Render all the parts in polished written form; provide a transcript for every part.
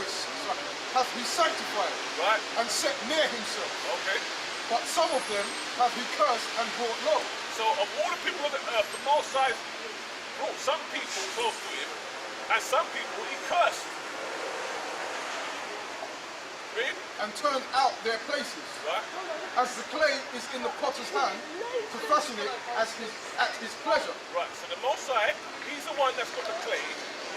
hath he sanctified and set near himself. Okay. But some of them hath he cursed and brought low. So of all the people on the earth, the Most High brought some people close to him, and some people he cursed. Read? And turned out their places. Right. As the clay is in the potter's hand, to fashion it at his pleasure. Right, so the Most High, he's the one that's got the clay.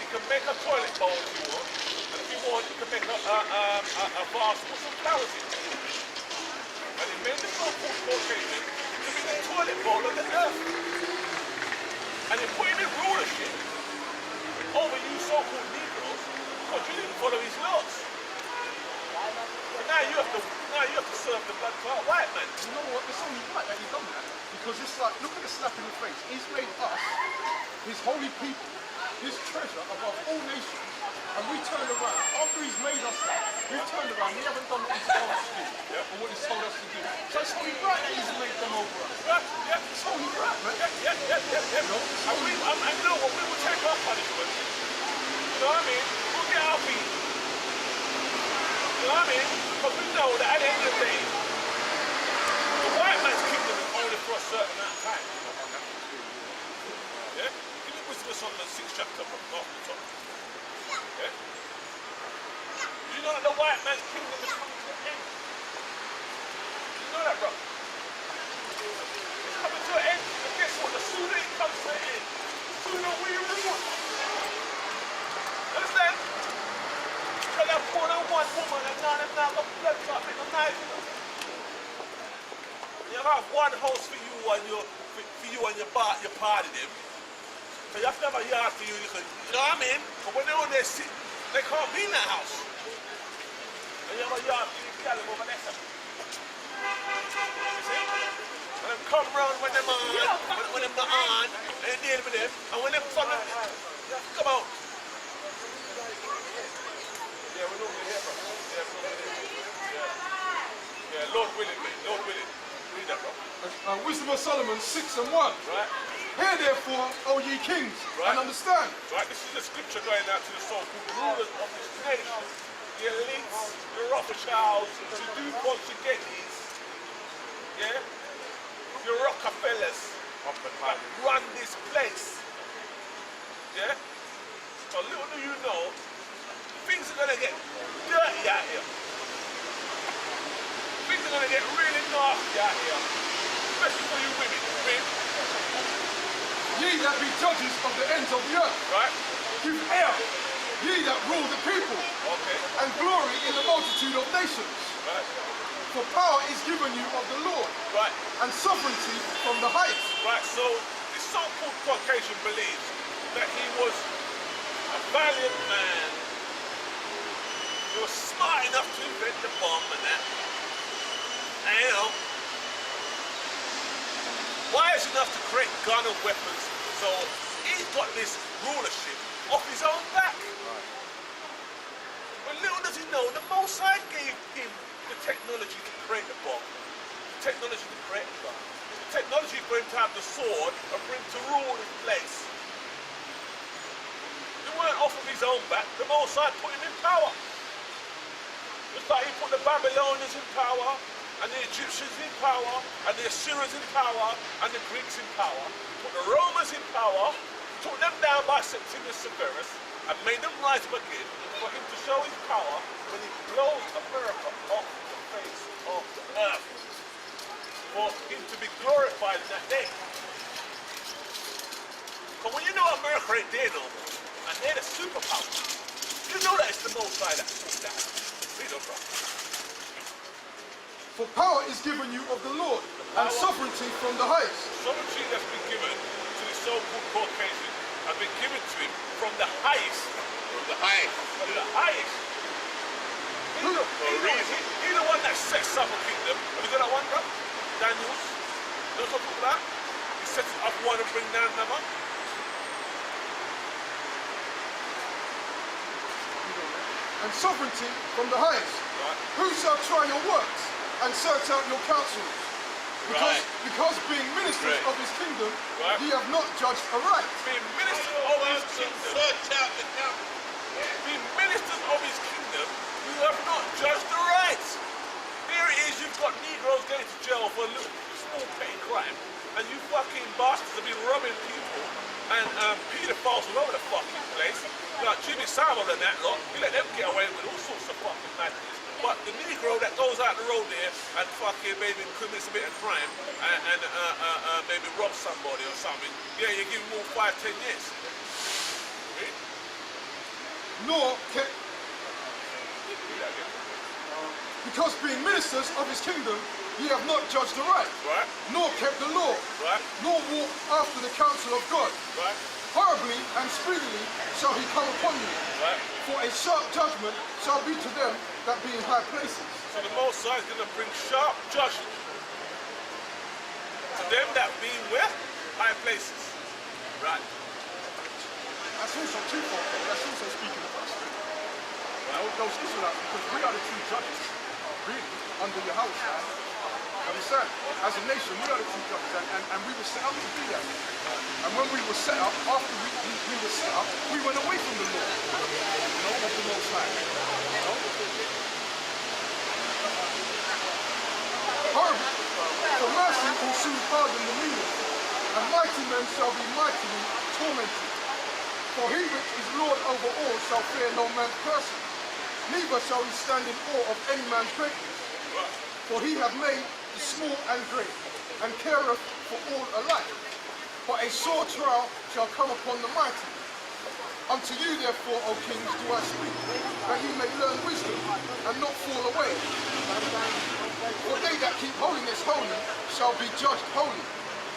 He can make a toilet bowl if you want, and if you want, he can make a vase with some flowers in it. And he made the so-called Caucasian to be the toilet bowl of the earth. And he put him in rulership over you so-called Negroes because you didn't follow his laws. So now you have to serve the blood clot white man. You know what? It's only right that he's done that. Because it's like, look at the slap in the face. He's made us, his holy people, his treasure above all nations. And we turned around. After he's made us that, we've turned around. We haven't done what he's told us to do. Or what he's told us to do. So it's only right that he's made them over us. Yeah. It's only right, man. Yeah. You know? And you know what? We will take our punishment. You know what I mean? We'll get our beat. You know what I mean? Because we know that at the end of the day, the white man's kingdom is only for a certain amount of time. Yeah? Give me wisdom on the 6th chapter from Gospel. Yeah? You know that the white man's kingdom is coming to an end? You know that, bro? It's coming to an end. And guess what? The sooner it comes to an end, the sooner we rule. Understand? Because I put on one woman and none of them got blood clot in the knife. You have one house for you and your party them. So you have to have a yard for you, you know what I mean? But when they're on their sit, they can't be in that house. And you have a yard for you, you got them over there. You see? And they come round when they're on, when they're not on, and they deal with them. And when they're fun, come out. Yeah, we're over here, bro. Yeah, we're over here. Yeah, Lord willing, mate. Lord willing. Read that, bro. Wisdom of Solomon 6 and 1. Right. Hear therefore, O ye kings, and understand. Right, this is the scripture going out to the so-called rulers of this nation. The elites, the Rothschilds, the DuPont Shigetis, yeah? The Rockefellers that run this place. Yeah? So little do you know, things are gonna get dirty out here. Things are gonna get really nasty out here. Especially for you women. Ye that be judges of the ends of the earth. Right? Give ear, ye that rule the people. Okay. And glory in the multitude of nations. Right. For power is given you of the Lord. Right. And sovereignty from the heights. Right, so this so-called Caucasian believes that he was a valiant man. He was smart enough to invent the bomb and that. And you know, wise enough to create gun and weapons, so he's got this rulership off his own back. Right. But little does he know, the Most High gave him the technology to create the bomb, the technology to create the gun, the technology for him to have the sword and for him to rule his place. They weren't off of his own back, the Most High put him in power. Just like he put the Babylonians in power, and the Egyptians in power, and the Assyrians in power, and the Greeks in power. He put the Romans in power, took them down by Septimius Severus, and made them rise up again for him to show his power when he blows America off the face of the earth. For him to be glorified in that day. But when you know America ain't there no more, and they're the superpower, you know that it's the Most High that pulled that. Read on, bro. For power is given you of the Lord, and sovereignty from the heights. Sovereignty that's been given to the so-called Caucasian has been given to him from the highest. From the highest. From the highest. He's the one that sets up a kingdom. Have you got that one, bro? Daniels. You know what I'm talking about? He sets up one and bring down another. And sovereignty from the highest. Right. Who shall try your works and search out your counsels? Because being ministers of his kingdom, ye have not judged aright. Being ministers of his kingdom. Search out the counsel. Being ministers of his kingdom, Pharaoh and that lot, you let them get away with all sorts of fucking madness. But the Negro that goes out the road there and fucking maybe commits a bit of crime and maybe robs somebody or something, yeah, you give him all 5-10 years. Really? Nor kept, because being ministers of his kingdom, ye have not judged aright, Right? nor kept the law, Right? nor walked after the counsel of God. Right? Horribly and speedily shall he come upon you. Right? For a sharp judgment shall be to them that be in high places. So the Most High is going to bring sharp judgment to them that be where? High places. Right? That's also twofold, though. That's also speaking of us. Right? Those Israelites, because we are the true judges, really, under your house. Right? Understand? As a nation, we are the true judges, and we were set up to be that. And when we were set up, after we were set up, we went away from the law, of the Most High. Horrible. For mercy will soon pardon the meanest, and mighty men shall be mightily tormented. For he which is Lord over all shall fear no man's person, neither shall he stand in awe of any man's greatness. For he hath made the small and great, and careth for all alike. But a sore trial shall come upon the mighty. Unto you therefore, O kings, do I speak, that ye may learn wisdom, and not fall away. For they that keep holiness holy shall be judged holy,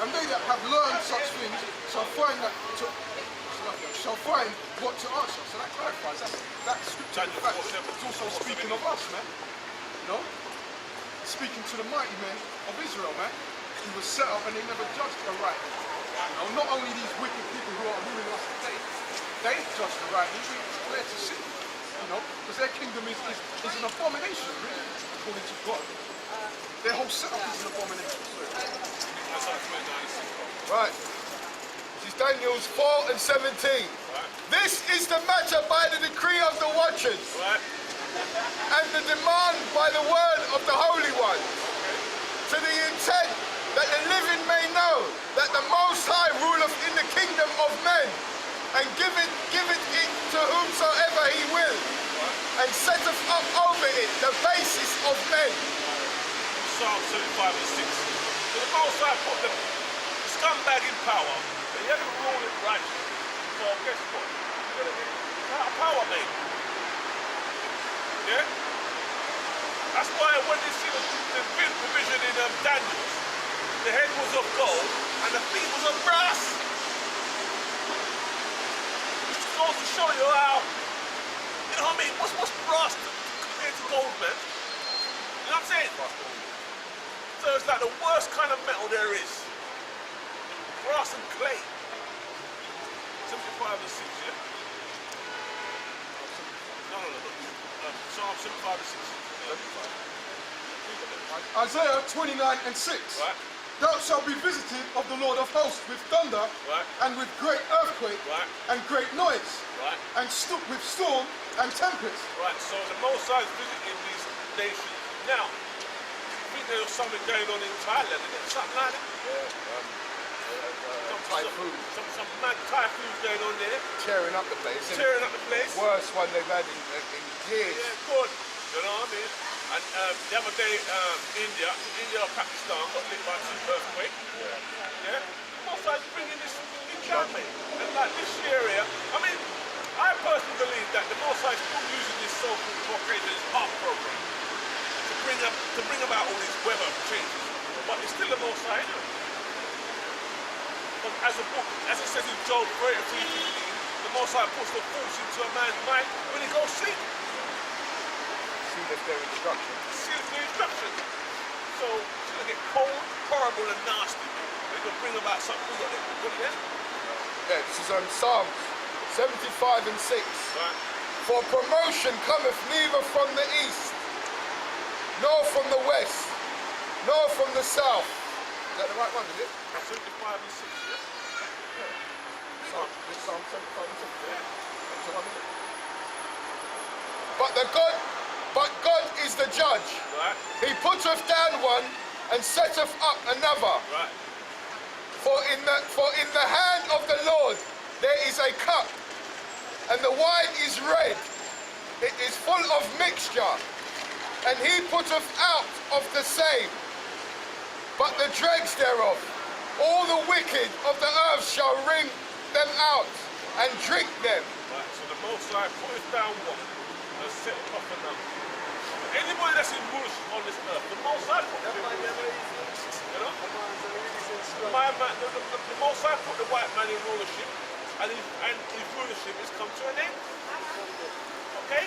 and they that have learned such things shall find what to answer. So that clarifies that scripture. In fact, it's also speaking of us, man. You know? Speaking to the mighty men of Israel, man. Who was set up and they never judged aright. You know, not only these wicked people who are ruling us today, they judged aright. They declared to sin. You know, because their kingdom is an abomination, really, according to God. Their whole setup is an abomination. Right. This is Daniel's 4 and 17. Right? This is the matter by the decree of the watchers, Right? and the demand by the word of the Holy One, to the intent that the living may know that the Most High ruleth in the kingdom of men, and giveth it to whomsoever he will, and setteth up over it the basis of men. Psalm 75 and 6. So the Most High put the scumbag in power, and he had to rule it righteously. So guess what? He's out of power, mate. Yeah? That's why when you see the big provision in Daniel, the head was of gold and the feet was of brass. Which goes to show you how, you know what I mean? What's brass compared to gold, man? You know what I'm saying? So it's like the worst kind of metal there is. Brass and clay. 75 and 6, yeah? No. Psalm 75 and 6. Isaiah 29 and 6. Right? Thou shalt be visited of the Lord of hosts with thunder, Right? and with great earthquake, Right? and great noise, Right? and with storm and tempest. Right, so the Most High is visiting these nations now. I think there was something going on in Thailand, isn't it? Something like that. Typhoon. Some mad typhoons going on there, Tearing up the place. tearing up the place. Worst one they've had in years. Yeah, good. You know what I mean? And the other day, India or Pakistan got hit by 2 earthquakes. Yeah? Most High's bringing this in down, mate. And like this area, I mean, I personally believe that the Most High is still using this so-called Caucasian art program to bring about all these weather changes. But it's still the Most High, isn't it? As it says in Job 33:15, the Most High puts the force into a man's mind when he goes to sleep. See if their instruction. See the instruction. So it's going to get cold, horrible, and nasty. They're going to bring about something. Got it there? Yeah, this is on Psalms 75 and 6. Right. For promotion cometh neither from the east, nor from the west, nor from the south. Is that the right one, is it? 75 and 6, yeah? Psalm 75 and 6. Yeah. That's the one, isn't it? But God is the judge. Right. He putteth down one and setteth up another. Right. For in the hand of the Lord there is a cup, and the wine is red. full of mixture, and he putteth out of the same. But the dregs thereof, all the wicked of the earth shall wring them out and drink them. Right, so the Most High putteth down one and setteth up another. Anybody that's in rulership on this earth, the Most High put them in rulership. You know? The Most High put the white man in rulership, and his rulership has come to an end. Okay?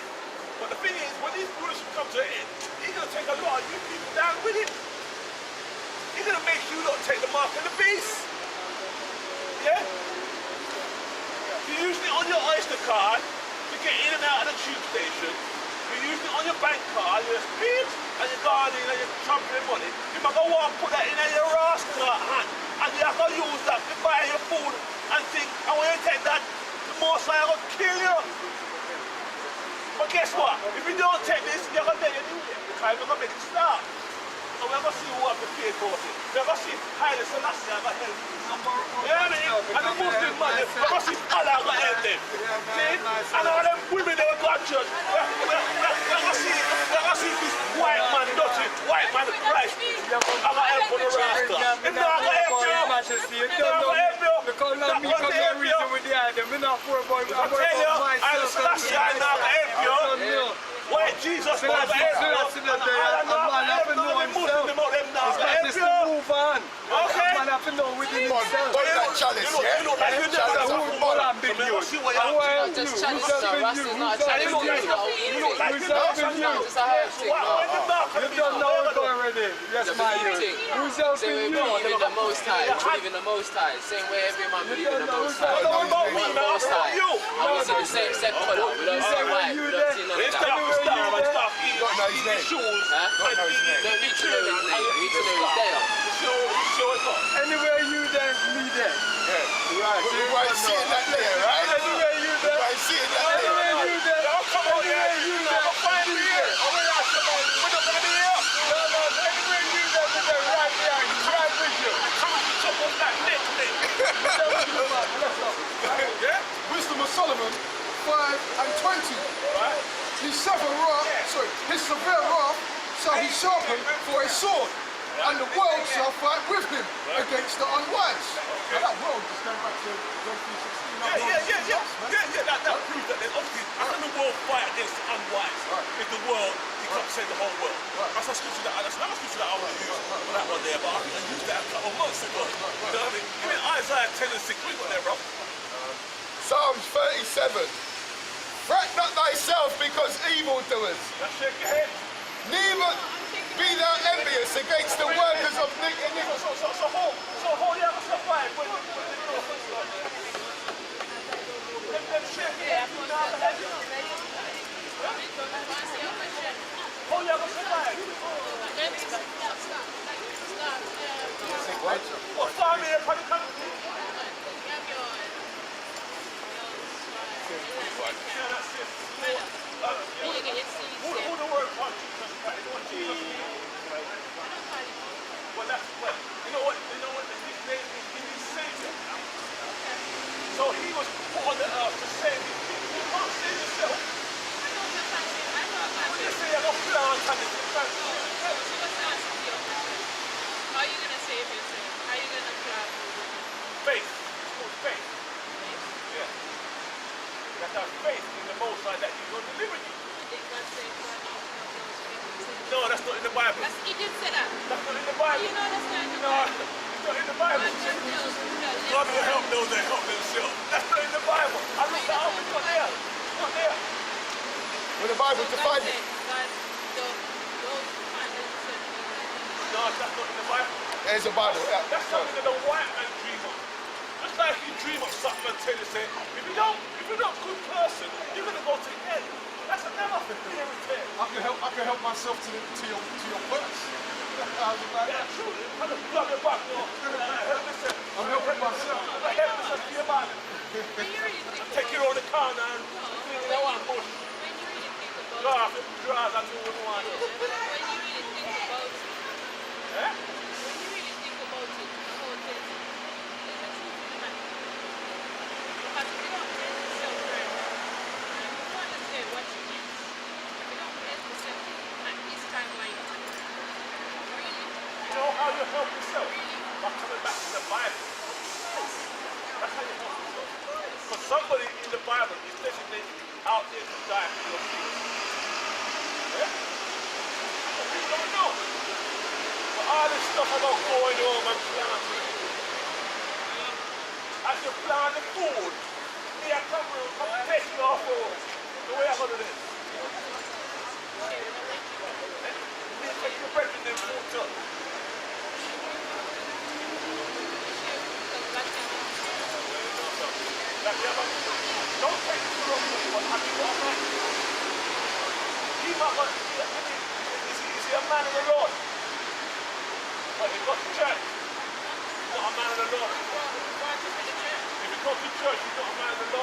But the thing is, when his rulership comes to an end, he's going to take a lot of you people down with him. He's going to make you not take the mark of the beast. Yeah? You're using it on your Oyster card to get in and out of the tube station. You're using it on your bank card, you're speed, and you're going in and you're trumpeting money. You might go and put that in your rascal hand, and you have to use that to buy your food and think, and when you take that, the Most High will kill you. But guess what? If you don't take this, you're going to take it anyway, because you're going to make it stop. So we're going to see who have to pay for it. We're going to see Haile Sallasie have a help. You know what I mean? And the Muslim man, we're going to see Allah have a help them. See? And all them women that go to church, we're going to see this white man, dirty white man Christ, have a help for the rascal. If not, I'm going to help you. If not, I'm going to help you. Because not me come here reason with the item. I'm not for about I tell you, Haile Sallasie, I'm not going to help you. White Jesus, I'm going to help you. Move on. Okay. Man have to know within himself. But that chalice, yeah? You look like you're Chalice just of All I'm fun. big you. see what Who are you? Just Who's challenge helping though, you? Rusty's not a Who's challenge. helping you? look like Who's you're helping you? It's a hard thing, no. You don't know it already. Yes, my Same youth. thing. Who's Same way helping we you? believe in the Most High. We believe in the Most High. Same way every man believes in the Most High. What about me, One man? Most High. You. And we see the same set colour. We don't see white. We don't see none of It's that. not the star, man. Stop Don't know his eating name. shoes. Huh? Don't know his name. No, we need to know his name. We need to know his day. Show it up. Anywhere you there, me there. Yeah. Right. We weren't seeing that there, right? Anywhere you We there. weren't seeing that there. Anywhere you there. Y'all come on here. Anywhere you there. Y'all find me here. I'm going to ask you about it. We're not going to be here. No, anywhere you there, with the right there. Right with you. Come on, chop off that neck thing. Yeah? Wisdom of Solomon 5 and 20. Right? His severe wrath shall he sharpen for a sword, and the world shall fight with him against the unwise. Now that world just going back to John 3:16. That proves that there's obviously, how can the world fight against the unwise if the world, he can't say the whole world? That's a scripture that I want to use for that one there, but I think I used that a couple of months ago. You know what I mean? Give me Isaiah 10 and 6, we got there, bro. Psalms 37. Fret not thyself because evildoers, Let's shake your head. neither be thou envious against the workers of iniquity. So hold your hands up high when let them shake your head. Hold your hands up high. What farm here, Paddy Country? Who the word for Jesus Christ? What Jesus means? Well, that's what. You know what? His name is his Savior. So he was put on the earth to save his people. You can't save yourself. When you say you're going to plant and it's How are you going to save yourself? How are you going to plant? faith. It's called faith. Yeah. You have to have faith in the Most High that He's going to deliver you. No, that's not in the Bible. He did say that. That's not in the Bible. You know that's not in the No, Bible. it's not in the Bible. God will help those that help themselves. That's not in the Bible. I looked that up. It's not there. It's not there. With the Bible to find it. No, that's not in the Bible. There's a Bible. Yeah. That's something that the white man dream of. Just like you dream of something and tell you, say, if you're not a good person, you're gonna go to hell. That's another fairy tale. I can help myself to your purpose. Yeah, true. I'm gonna plug it back. I'm helping myself. I'm help myself to your body. Take you on the corner and clean that one bush. Drive, I do what I want. Eh? you help yourself? By coming back to the Bible. That's how you help yourself. Because somebody in the Bible is definitely out there to die for your sins. Yeah? But people don't know. But all this stuff about going home and planting. As you plant the food, me I come take you off the way I'm going to do this. Me take your bread in the food too. Don't take it from me, but have you got a man? He might not is he a man of the Lord? But he got to church. He's not a man of the Lord. If he goes to church, he's not a man of the Lord.